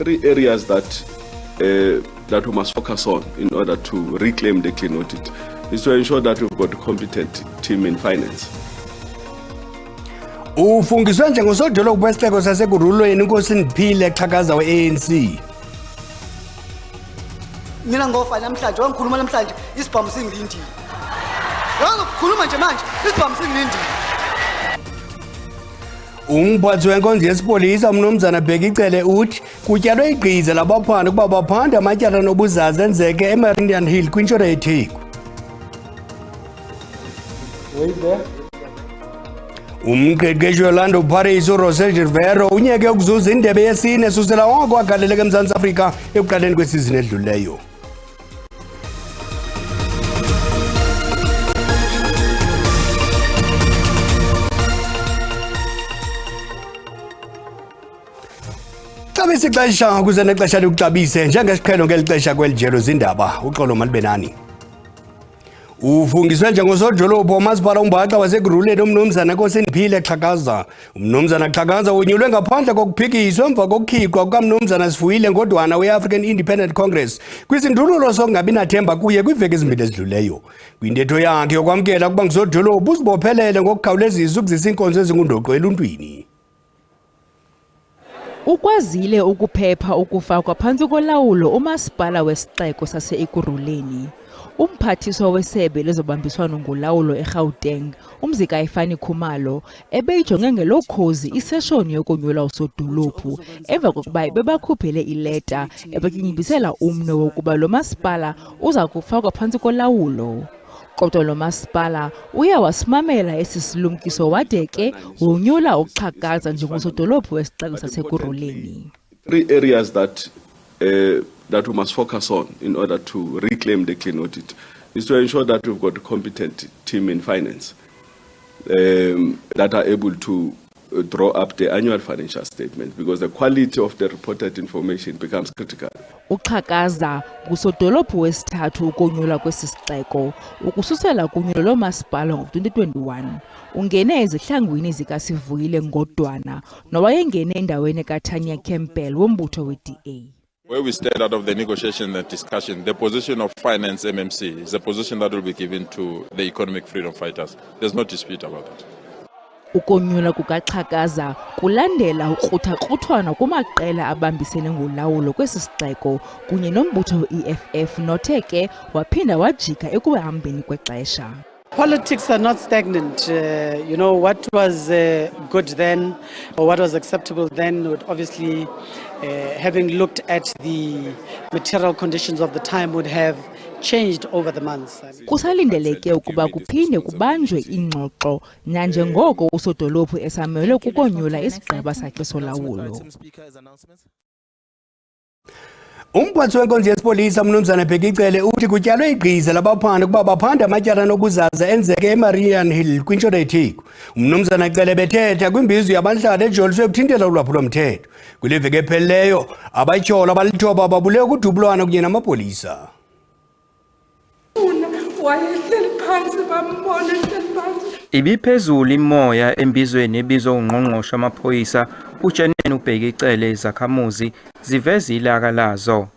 Three areas that we must focus on in order to reclaim the clean audit is to ensure that we've got a competent team in finance. Ufungiswe njengosodolophu wesixeko sasekurhulweni uNkosi Ndiphile Xhakaza we-ANC. Mina ngofa namhlanje wangikhuluma namhlanje isibhamu singilindile. Wangikhuluma nje manje isibhamu singilindile. Umphathi wenkonzo yesipolisa uMnumzana Bhekicele uthi kutyalwe igqiza labaphanda ukuba baphanda amatyala nobuzaza enzeke eMarian Hill kwintshona yeTheku. Umqeqeshi weOrlando Pirates uRosel Rivero unyeke ukuzuza indebe yesine susela wonke wagaleleka eMzantsi Afrika ekuqaleni kwesizini edluleyo. Xabisa ixesha kuze nexesha lokuxabise njengesiqhelo ngelixesha kwelijelo zindaba uxolo malibenani. Ufungiswe njengosodolophu wamasipala uMbaxa wasekurhuleni uMnumzana Nkosi Ndiphile Xhakaza. uMnumzana Xhakaza unyulwe ngaphandle kokuphikiswa emva kokukhikwa kukaMnumzana Sifuyile Ngodwana we-African Independent Congress kwisindululo sokungabi nathemba kuye kwiiveki ezimbili ezidluleyo. Kwintetho yakhe yokwamkela ukuba ngusodolophu uzibophelele ngokukhawulezisa ukuzisa iinkonzo ezingundoqo eluntwini. Ukwazile ukuphepha ukufakwa phantsi kolawulo umasipala wesixeko sase-Ekurhuleni. Umphathiswa wesebe lezobambiswano ngolawulo eGauteng, uMzika Ifani Khumalo, ebeyijonge ngelokhozi iseshoni yokonyula usodolophu emva kokuba bebakhuphele ileta ebekinyibisela umnwe wokuba lo masipala uza kufakwa phantsi kolawulo. Kodwa lo masipala uya wasimamela esi silumkiso wade ke wonyula uXhakaza njengosodolophu wesixeko sasekurhuleni. Three areas that we must focus on in order to reclaim the clean audit is to ensure that we've got a competent team in finance that are able to draw up the annual financial statement, because the quality of the reported information becomes critical. uXhakaza ngusodolophu wesithathu ukonyula kwesi sixeko ukususela kunyulo lomasipala ngo-2021. Ungene ezihlangwini zikaSivuyile Ngodwana nowayengene endaweni kaTanya Campbell wombutho we-DA. Where we stand out of the negotiation and discussion, the position of finance MMC is a position that will be given to the economic freedom fighters. There's no dispute about that. Ukonyula kukaXhakaza kulandela ukruthakruthwano kumaqela abambisene ngolawulo kwesi sixeko kunye nombutho we-EFF nothe ke waphinda wajika ekuhambeni kwexesha. Politics are not stagnant. What was good then or what was acceptable then would obviously, having looked at the material conditions of the time, would have changed over the months. Kusalindeleke ukuba kuphinde kubanjwe ingxoxo nanjengoko usodolophu esamele kukonyula isigaba sakhe solawulo. Umphathi wenkonzo yesipolisa uMnumzana Bhekicele uthi kutyalwe igqiza labaphanda ukuba baphanda amatyala nobuzaza enzeke eMarian Hill kwintshona yeTheku. uMnumzana Cele bethetha kwimbizo yabahlali ejoliswe ukuthintela ulwaphulomthetho. Kule veki ephelileyo abatyholo abalithoba babule ukudubulwana kunye namapolisa. Ibiphezulu imoya embizweni ebizwa ungqongqoshe amaphoyisa uJenene uBhekicele izakhamuzi ziveza ilaka lazo.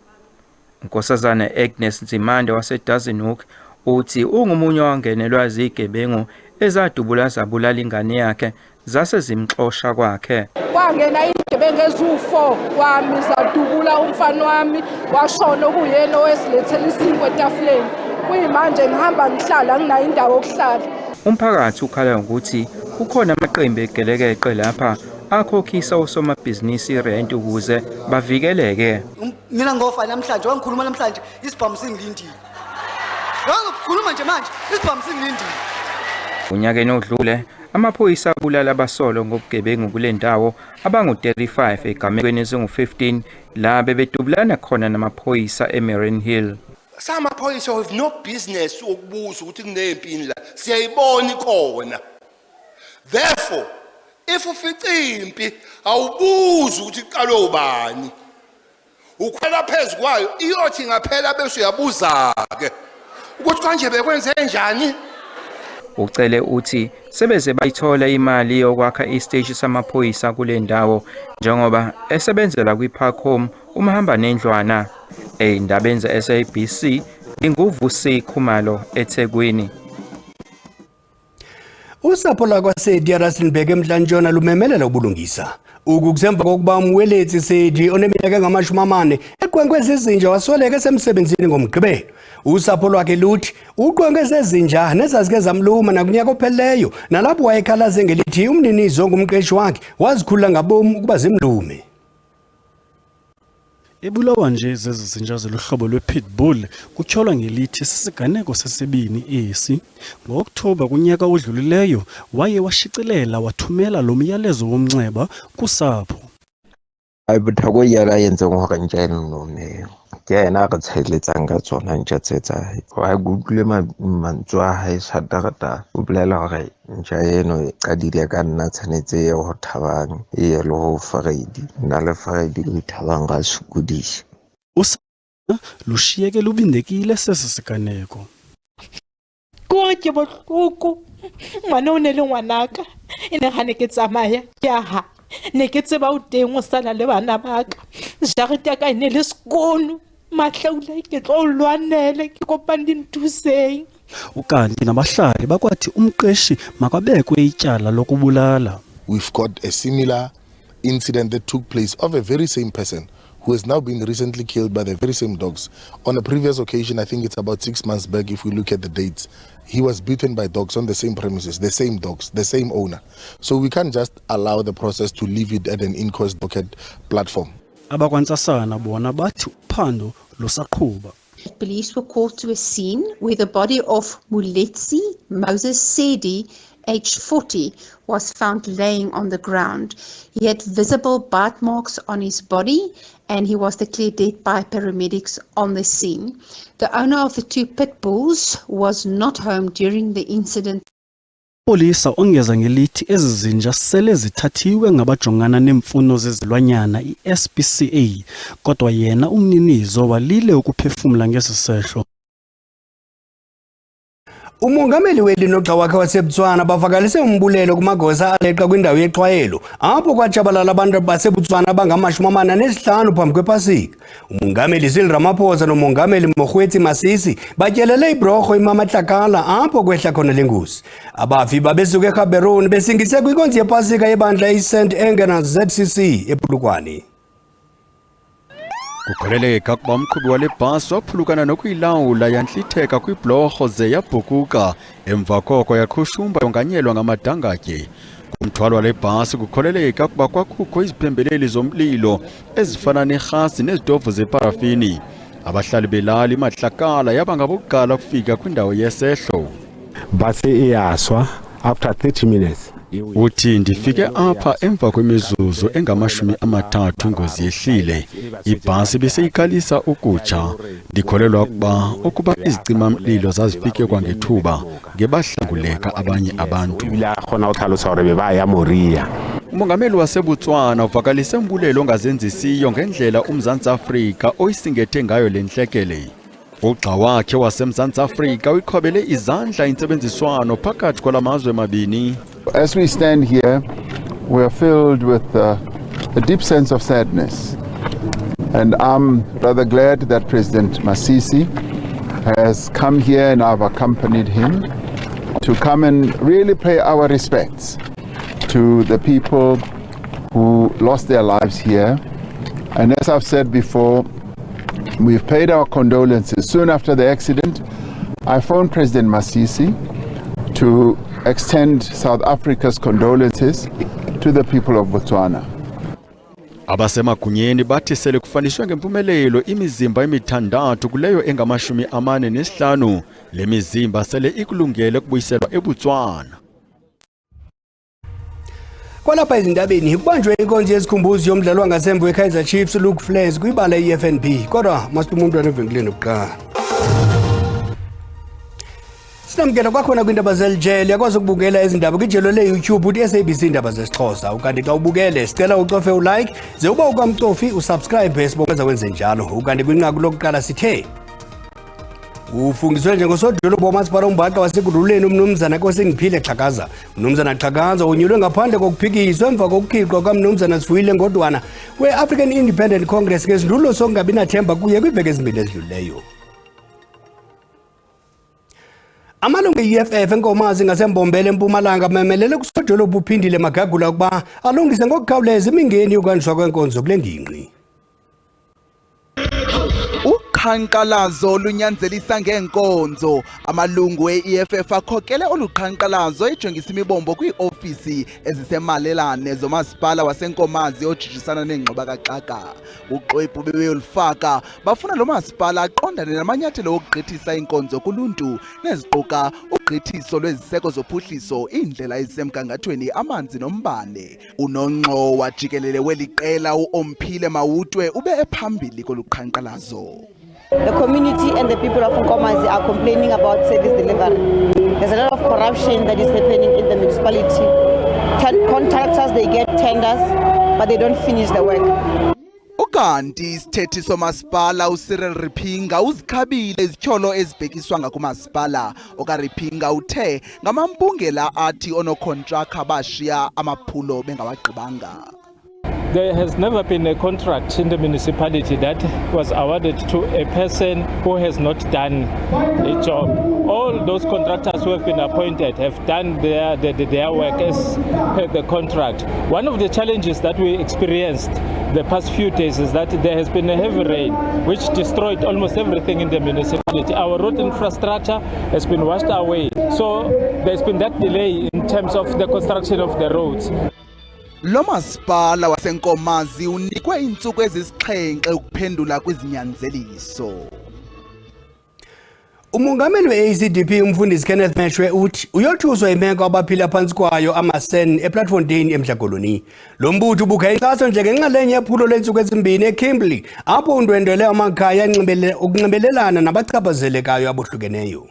Nkosazana Agnes Nzimande waseDazenhoek uthi ungumunye wangenelwa izigebengu ezadubula zabulala ingane yakhe zase zimxosha kwakhe. Kwangena izigebengu ezu4 kwami zadubula umfana wami washona kuyena owesilethela isinkwa etafuleni. Kuyimanje ngihamba ngihlala nginayo indawo yokuhlala. Umphakathi ukhala ukuthi kukhona amaqembu egelekeqe lapha akhokhisa osomabhizinisi rent ukuze bavikeleke. Mina ngofa namhlanje wangikhuluma namhlanje isibhamu singilindile. Wangikhuluma nje manje isibhamu singilindile. Unyakeni odlule amaphoyisa abulala abasolo ngobugebengu kule ndawo abangu-35 egamekweni ezingu-15 la bebedubulana khona namaphoyisa eMarian Hill. Some amaphoyisa have no business ukubuza ukuthi kunempini la siyayibona ikona. Therefore, if ufica impi awubuza ukuthi iqale ubani. Ukhwela phezulu kwayo iyothi ngaphela bese uyabuza ke ukuthi kanje bekwenze njani. Ucele uthi sebeze bayithola imali yokwakha isiteshi samaphoyisa kule ndawo njengoba esebenzela kwi-Park Home umahamba nendlwana. Ey'ndabeni ze-SABC inguvusi Khumalo eThekwini. Usapho lwakwasedi eRustenburg eMntla-Ntshona lumemelela ubulungisa. Ukusemva kokuba umweletsi Sedi oneminyaka engamashumi-40 eqwenkwe ezinja wasweleka esemsebenzini ngomgqibelo. Usapho lwakhe luthi uqwenkwe ezinja nezazike zamluma nakunyaka opheleyo nalapho wayekhalaze ngelithi umninizo ongumqeshi wakhe wazikhulula ngabomu ukuba zimlume. Ebulawa nje zezinja zeluhlobo lwe-pitbull kutyholwa ngelithi sisiganeko sesibini esi. Ngo-Okthobha kunyaka odlulileyo waye washicilela wathumela lo myalezo womnxeba kusapho. Bothako yala yentse gore ntja none ke yena re tsheletsang ka tsona ntja tsetsa wa google mantswe a hae shatarata o bolela gore ntja eno ka dile ka nna tshwanetse ye go thabang e le go Friday na le Friday le thabang ga sukudisi lushiyeke lubindekile sesisiganeko. Ke bohloko ngwana o ne le ngwanaka e ne gane ke tsamaya ke aha ne ke tseba o teng o sala le bana baka jarete ka ene le skono mahlaula ke tlo lwanele ke kopang dinthuseng. Ukanti nabahlali bakwathi umqeshi makabekwe ityala lokubulala. We've got a similar incident that took place of a very same person who has now been recently killed by the very same dogs. On a previous occasion, I think it's about 6 months back if we look at the dates, he was beaten by dogs on the same premises, the same dogs, the same owner. So we can't just allow the process to leave it at an inquest docket platform. Abakwantsasana bona bathi uphando lusaqhuba. Police were called to a scene where the body of Muletsi Moses Sedi, aged 40, was found laying on the ground. He had visible bite marks on his body and he was declared dead by paramedics on the scene. The owner of the 2 pit bulls was not home during the incident. Polisa ongeza ngelithi ezizinja sele zithathiwe ngabajongana nemfuno zezilwanyana iSPCA kodwa yena umninizo walile ukuphefumula ngesisehlo. Umongameli welinoxa wakhe waseBotswana bavakalise umbulelo kumagosa aleqa kwindawo yexhwayelo apho kwatshabalala abantu baseBotswana abangama-45 phambi kwePasika. Umongameli Cyril Ramaphosa nomongameli Mokgweetsi Masisi batyelele ibhorho iMamatlakala apho kwehla khona le ngozi. Abafi babesuka eGaborone besingise kwinkonzo yePasika yebandla iSt Agnes ZCC ePolokwane. Kukholeleka kuba umqhubi wale bhasi waphulukana nokuyilawula yantlitheka kwibhlorho ze yabhukuka emva koko yaqhushumba yonganyelwa ngamadangatye. Kumthwalo wale bhasi kukholeleka kuba kwakukho iziphembeleli zomlilo ezifana nerhasi nezitovu zeparafini. Abahlali belali iMatlakala yaba ngabokuqala ukufika kwindawo yesehlo. Basi iyaswa after 30 minutes. Uthi ndifike apha emva kwemizuzu engama-30 ngozi yehlile. Ibhasi beseyiqalisa ukutsha. Ndikholelwa ukuba izicima-mlilo zazifike kwangethuba ngebahlanguleka abanye abantu. Umongameli waseBotswana uvakalise umbulelo ongazenzisiyo ngendlela uMzantsi Afrika oyisingethe ngayo le ntlekele. Ugxa wakhe waseMzantsi Afrika uyiqhobele izandla intsebenziswano phakathi kwala mazwe mabini. As we stand here, we are filled with a deep sense of sadness. And I'm rather glad that President Masisi has come here and I've accompanied him to come and really pay our respects to the people who lost their lives here. And as I've said before, we've paid our condolences. Soon after the accident, I phoned President Masisi to extend South Africa's condolences to the people of Botswana. Abasemagunyeni bathi sele kufanishwe ngempumelelo imizimba emithandathu kuleyo engama-45. Le mizimba sele ikulungele kubuyiselwa eBotswana. Kwalapha ezindabeni kubanjwe inkonzo yezikhumbuzo yomdlalo wangasemva weKaizer Chiefs Luke Flores kwibala iFNB kodwa masithi umuntu wanevenkileni oqala. Sinamkela kwakhona kwindaba zeljele yakwazi ukubukela izindaba kwijelo le-YouTube uthi SABC Iindaba zesiXhosa. Ukanti xa ubukele sicela ucofe ulike ze uba ukamcofi usubscribe siboneza wenze njalo. Ukanti kwinqaku lokuqala sithe Ufungiswe njengosodolo bomasipala uMbaxa wasekuruleni umnumzana kosengiphile Xhakaza. Umnumzana Xhakaza unyulwe ngaphandle kokuphikiswa emva kokukhiqwa kwamnumzana Sifuyile Ngodwana we-African Independent Congress ngesidlulo sokungabi nathemba kuye kwiveki ezimbili ezidlulileyo. Amalungu e-EFF enkomazi ngasembombele eMpumalanga memelele kusodolo buphindile magagula ukuba alungise ngokukhawuleza imingeni yokwanjwa kwenkonzo kule ngingqi. Uqhankqalazo lunyanzelisa ngenkonzo. Amalungu e-EFF akhokele oluqhankqalazo ejongisa imibombo kwiiofisi ezisemalelane zomasipala wasenkomazi ojijisana nengxoba kaxaka. Uxwebhu bebeyolufaka bafuna lo masipala aqondane namanyathelo okugqithisa inkonzo kuluntu neziquka ugqithiso lweziseko zophuhliso, indlela ezisemgangathweni, amanzi nombane. Unongxowa jikelele weli qela uOmphile Mawutwe ube ephambili koluqhankqalazo. The community and the people of Nkomazi are complaining about service delivery. There's a lot of corruption that is happening in the municipality. Contractors, they get tenders, but they don't finish the work. Ukanti isithethi somasipala uCyril Ripinga uzikhabile izityholo ezibhekiswa ngakumasipala. OkaRipinga uthe ngamampungela athi onokontraka bashiya amaphulo bengawagqibanga. There has never been a contract in the municipality that was awarded to a person who has not done a job. All those contractors who have been appointed have done their work as per the contract. One of the challenges that we experienced the past few days is that there has been a heavy rain which destroyed almost everything in the municipality. Our road infrastructure has been washed away. So there's been that delay in terms of the construction of the roads. Lo masipala wasenkomazi unikwe iintsuku ezisixhenxe ukuphendula kwizinyanzeliso. Umongameli we-ACDP umfundisi Kenneth Meshwe uthi uyothuswa imeko abaphila phansi kwayo amasen ePlatfontein eMhlakoloni. Lo mbutho ubukha inkxaso njengenxalenye yephulo leentsuku ezimbini eKimberley apho undwendwele amakhaya ukunxibelelana nabachaphazelekayo abohlukeneyo.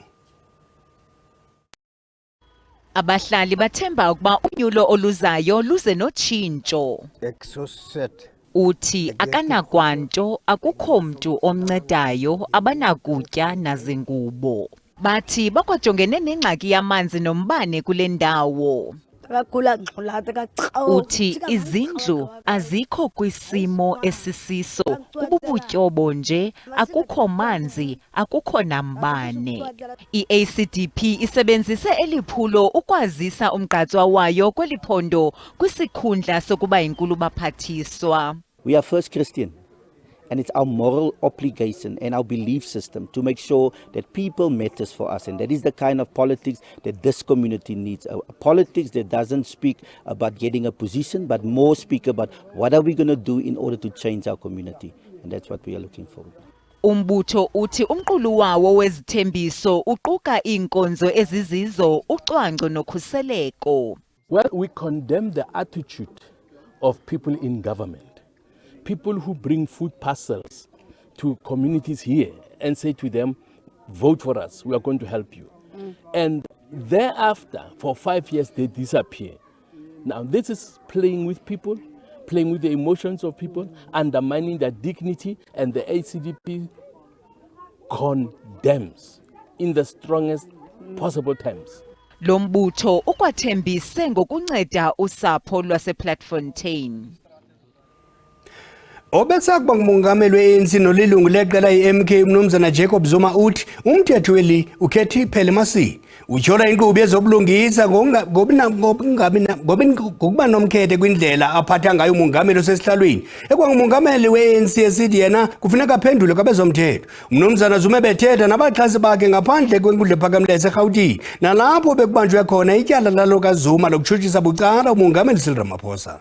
Abahlali bathemba ukuba unyulo oluzayo luze notshintsho. Uthi akanakwanto, akukho mntu omncedayo, abanakutya nazingubo. Bathi bakwajongene nengxaki yamanzi nombane kule ndawo. Uthi izindlu azikho kwisimo esisiso, kububutyobo nje, akukho manzi, akukho nambane. I-ACDP isebenzise eliphulo ukwazisa umgqatswa wayo kweliphondo kwisikhundla sokuba inkulu baphathiswa. We are first Christian, and it's our moral obligation and our belief system to make sure that people matters for us, and that is the kind of politics that this community needs. A politics that doesn't speak about getting a position, but more speak about what are we going to do in order to change our community, and that's what we are looking for. Umbutho uthi umqulu wawo wezithembiso uquka iinkonzo ezizizo, ucwangco nokhuseleko. Well, we condemn the attitude of people in government. People who bring food parcels to communities here and say to them, vote for us, we are going to help you. And thereafter, for 5 years, they disappear. Now, this is playing with people, playing with the emotions of people, undermining their dignity, and the ACDP condemns in the strongest possible terms. Lo mbutho ukwathembise ngokunceda usapho lwasePlatfontein. Obesakuba ngumongameli we-ANC nolilungu leqela i-MK umnumzana Jacob Zuma uthi umthetho weli ukhethi iphele masi. Utyhola inkqubo yezobulungisa ngokuba nomkhethe kwindlela aphatha ngayo umongameli osesihlalweni. Ekwangumongameli we-ANC esithi yena kufuneka aphendule kwabezomthetho. Umnumzana Zuma bethetha nabaxhasi bakhe ngaphandle kwenkundla ephakamileyo eseRhawutini nalapho bekubanjwe khona ityala lalo kaZuma lokutshutshisa bucala umongameli Cyril Ramaphosa.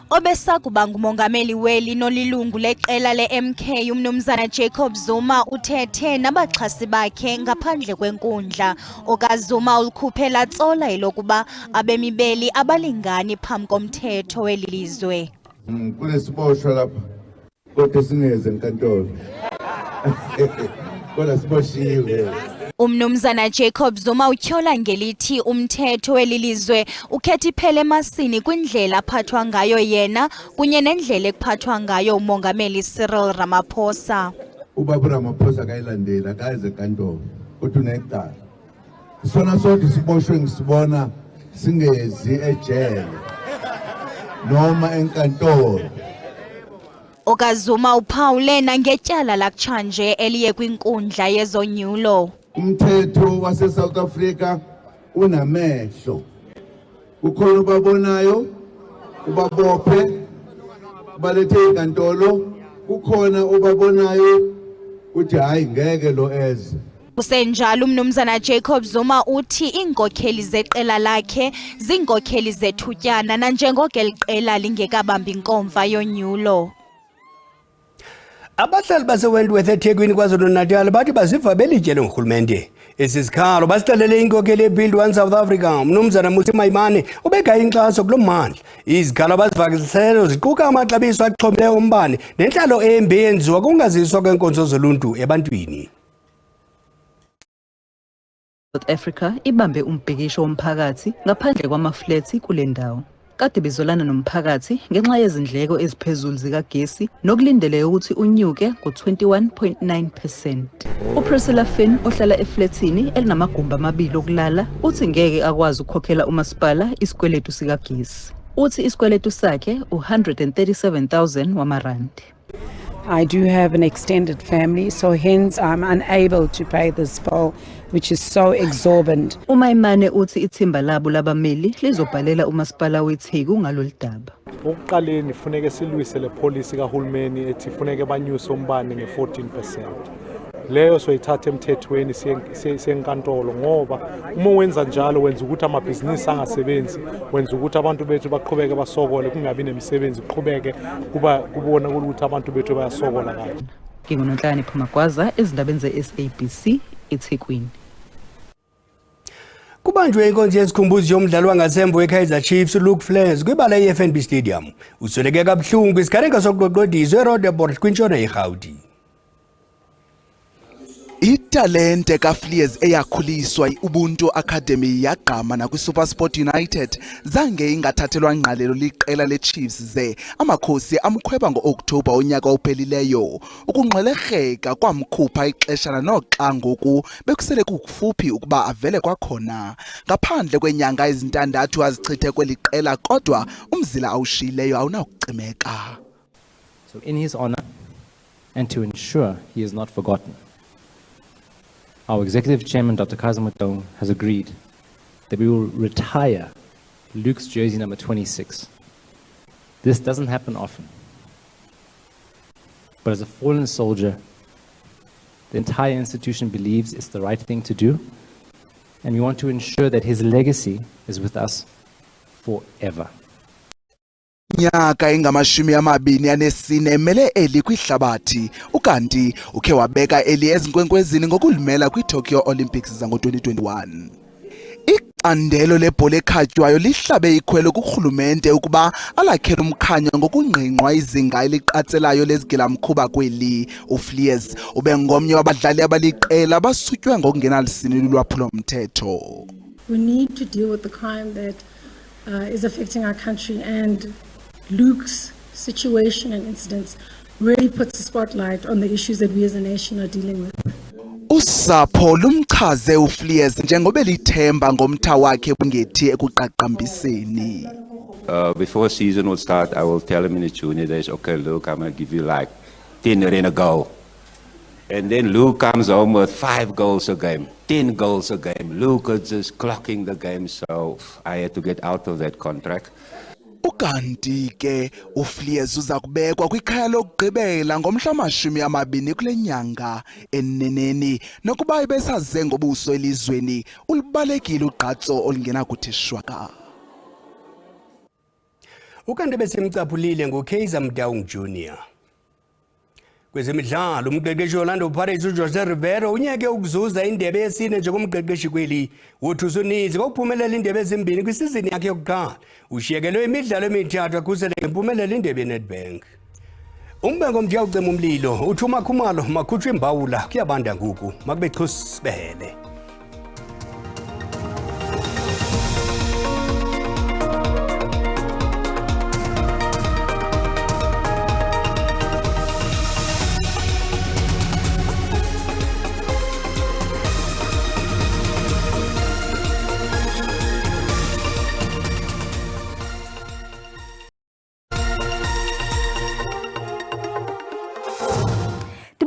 Obesakuba ngumongameli weli nolilungu leqela le-MK umnumzana Jacob Zuma uthethe nabaxhasi bakhe ngaphandle kwenkundla. OkaZuma ulikhuphela tsola elokuba abemibeli abalingani phambi komthetho weli lizwe. Kulesiboshwa lapha kodwa singeze enkantolo. Kodwa siboshiwe. Umnumzana Jacob Zuma utyhola ngelithi umthetho weli lizwe ukhethi iphele emasini kwindlela aphathwa ngayo yena kunye nendlela ekuphathwa ngayo umongameli Cyril Ramaphosa. ubaba Ramaphosa kayilandela akaze enkantolo kodwa unecala sona sonke siboshwe ngisibona singezi ejele noma enkantolo. Okazuma uphawule nangetyala lakutshanje eliye kwinkundla yezonyulo. Umthetho wase South Africa unamehlo. Ukhona ubabonayo, ubabophe, balethe enkantolo, ukhona ubabonayo uthi hayi ngeke lo eze. Kusenjalo umnumzana Jacob Zuma uthi iinkokheli zeqela lakhe ziinkokheli zethutyana nanjengoko eliqela lingekabambi inkomfa yonyulo. Abahlali baseWentworth eThekwini KwaZulu-Natal bathi baziva belityele ngurhulumente. Esi sikhalo basixelele inkokeli eBuild One South Africa umnumzana Maimane ubeka inkxaso kulo mmandla. Izikhalo abazivakaliseleyo ziquka amaxabiso axhomileyo ombane nentlalo embi eyenziwa kungaziswa kweenkonzo zoluntu ebantwini. South Africa ibambe umbhekisho womphakathi ngaphandle kwamaflats kule ndawo. Kade bezolana nomphakathi ngenxa yezindleko eziphezulu zikagesi nokulindeleke ukuthi unyuke ngo-21.9%. UPriscilla Finn ohlala eflatini elinamagumbi amabili okulala uthi ngeke akwazi ukukhokhela umasipala isikweletu sikagesi. Uthi isikweletu sakhe u-137,000 wamarandi. I do have an extended family, so hence I'm unable to pay this bill, which is so exorbitant. Umaimane uthi ithimba labo labameli lizobhalela umasipala weTheku ngalolu daba. Ukuqaleni kufuneka silwise le policy kahulumeni ethi kufuneka banyuse umbane nge-14%. Leyo soyithatha emthethweni senkantolo ngoba uma wenza njalo wenza ukuthi amabhizinisi angasebenzi, wenza ukuthi abantu bethu baqhubeke basokole kungabi nemisebenzi iqhubeke kubona ukuthi abantu bethu bayasokola kahle. Ngingunonhlani Phumagwaza ezindabeni ze-SABC eThekwini. Kubanjwe inkonzo yesikhumbuzo yomdlalo wangasemva weKaizer Chiefs uLuke Flens kwibala yeFNB Stadium. Usweleke kabuhlungu isigarenga sokuqoqodiswa eRoderbort kwintshona yeGauteng. Italente kaFliers eyakhuliswa iUbuntu Academy yagqama nakwiSuperSport United zange ingathathelwa ngqalelo liqela leChiefs ze amakhosi amkhweba ngoOktobha onyaka ophelileyo ukungxelerheka kwamkhupha ixeshana noxa ngoku bekusele kufuphi ukuba avele kwakhona ngaphandle kwenyanga ezintandathu azichithe kweli qela kodwa umzila awushileyo awunakucimeka. So in his honor and to ensure he is not forgotten, our Executive Chairman, Dr. Kaiser Motaung, has agreed that we will retire Luke's jersey number 26. This doesn't happen often. But as a fallen soldier, the entire institution believes it's the right thing to do, and we want to ensure that his legacy is with us forever. Nyaka engamashumi amabini anesine emele eli kwihlabathi ukanti ukhe wabeka eli ezinkwenkwezini ngokulimela kwiTokyo Olympics zango-2021. Icandelo lebhola ekhatywayo lihlabe ikhwelo kurhulumente ukuba alakhele umkhanyo ngokungqingqwa izinga eliqatselayo lezigilamkhuba kweli. uFliers ube ngomnye wabadlali abaliqela basutywe ngokungenalisini lulwaphulo-mthetho. We need to deal with the crime that is affecting our country, and Luke's situation and incidents really puts a spotlight on the issues that we as a nation are dealing with. Usapho lumchaze uFliers njengoba lithemba ngomtha wakhe kungethi ekuqaqambiseni. Before season will start, I will tell him in the junior days, okay, Luke, I'm going to give you like 10 in a goal. And then Luke comes home with 5 goals a game, 10 goals a game. Luke is just clocking the game, so I had to get out of that contract. Ukanti ke uFliers uza kubekwa kwikhaya lokugqibela ngomhla wama-20 kule nyanga eneneni nokuba ibesaze ngobuso elizweni ulibalekile ugqatso olungenakuthi shwaka. Ukanti besemcaphulile nguKaizer Motaung Jr. Kwezemidlalo umqeqeshi Orlando Pirates uJose Rivero unyeke ukuzuza indebe yesine njengomqeqeshi kweli wothusa uninzi ngokuphumelela indebe ezimbini kwisizini yakhe yokuqala. Ushiyekelwe imidlalo emithathu akhusele ngempumelelo indebe yeNedbank. Umbengo mthiya ucima umlilo uthuma khumalo makhutshwe imbawula kuyabanda ngoku makube chusibele.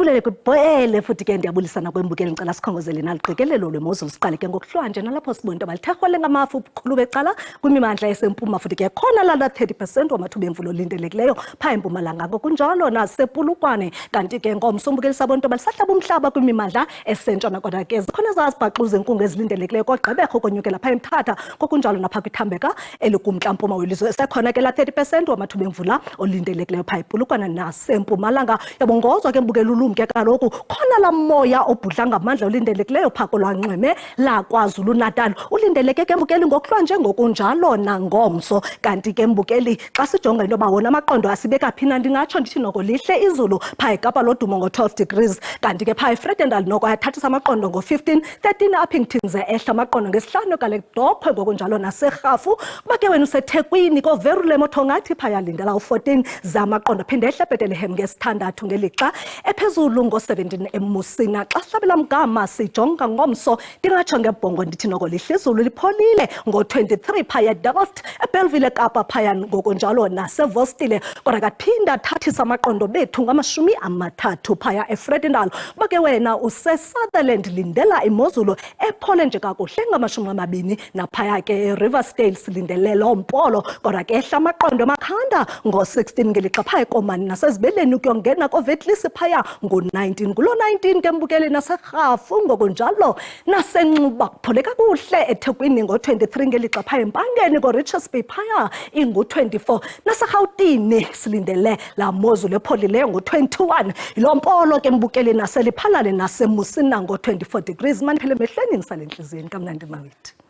Sibulele kubhele futhi ke ndiyabulisana kwembukeli ngicela sikhongozele naliqikelelo lwemozulu siqale ke ngokuhlwanje nalapho sibona into abalithehole ngamafu ubukhulu becala kwimimandla esempuma futhi ke khona lala 30% wamathuba emvula olindelekileyo pha eMpumalanga ngokunjalo nasepulukwane kanti ke ngomso umbukeli sabona into abalisahlaba umhlaba kwimimandla esentshona kodwa ke zikhona zazibhaquluza inkungu ezilindelekileyo kogqibekho konyukela pha eMthatha ngokunjalo napha kwithambeka elikumntla mpuma welizwe sekhona ke la 30% wamathuba emvula olindelekileyo pha ePulukwane naseMpumalanga yabongozwa ke mbukela ulumke kaloku khona la moya obhudla ngamandla olindelekileyo pha kolwanxeme la KwaZulu Natal ulindeleke ke mbukeli ngokuhlwanje ngokunjalo nangomso kanti ke mbukeli xa sijonga into ba wona amaqondo asibeka phina ndingatsho ndithi noko lihle izulu pha eKapa lodumo ngo 12 degrees kanti ke pha eFredendal noko ayathathisa amaqondo ngo 15 13 Uppington ehla amaqondo ngesihlanu kale dophwe ngokunjalo naserhafu kuba ke wena useThekwini koverule mothongathi pha yalindela u14 zamaqondo phinde ehla Bethlehem ngesithandathu ngelixa ephezulu ngo17 eMusina xa sihlabela mgama sijonga ngomso ndingatsho ngebhongo ndithi noko lihle izulu lipholile ngo23 phaya Davos eBellville Kapa phaya ngokunjalo nasevostile kodwa kaphinda thathisa amaqondo bethu ngamashumi-30 phaya eFredendal kuba ke wena useSutherland lindela imozulu ephole nje kakuhle ngamashumi-20 naphaya ke Riversdale silindele lompolo kodwa ke ehla amaqondo emakhanda ngo16 ngelixa phaya eKomani nasezibeleni ukuyongena kovetlisi phaya ngo19 kulo 19 ke mbukeli naserhafu ngokunjalo nasenxuba kuphole kakuhle eThekwini ngo23 ngelixa phaya eMpangeni koRichards Bay phaya ingu24 naseGauteng silindele la mozulu epholileyo ngo21 ilompolo ke mbukeli naseliphalale nasemusina ngo24 degrees maniphele emehlweni nisalenhliziyweni kamnandi mawithi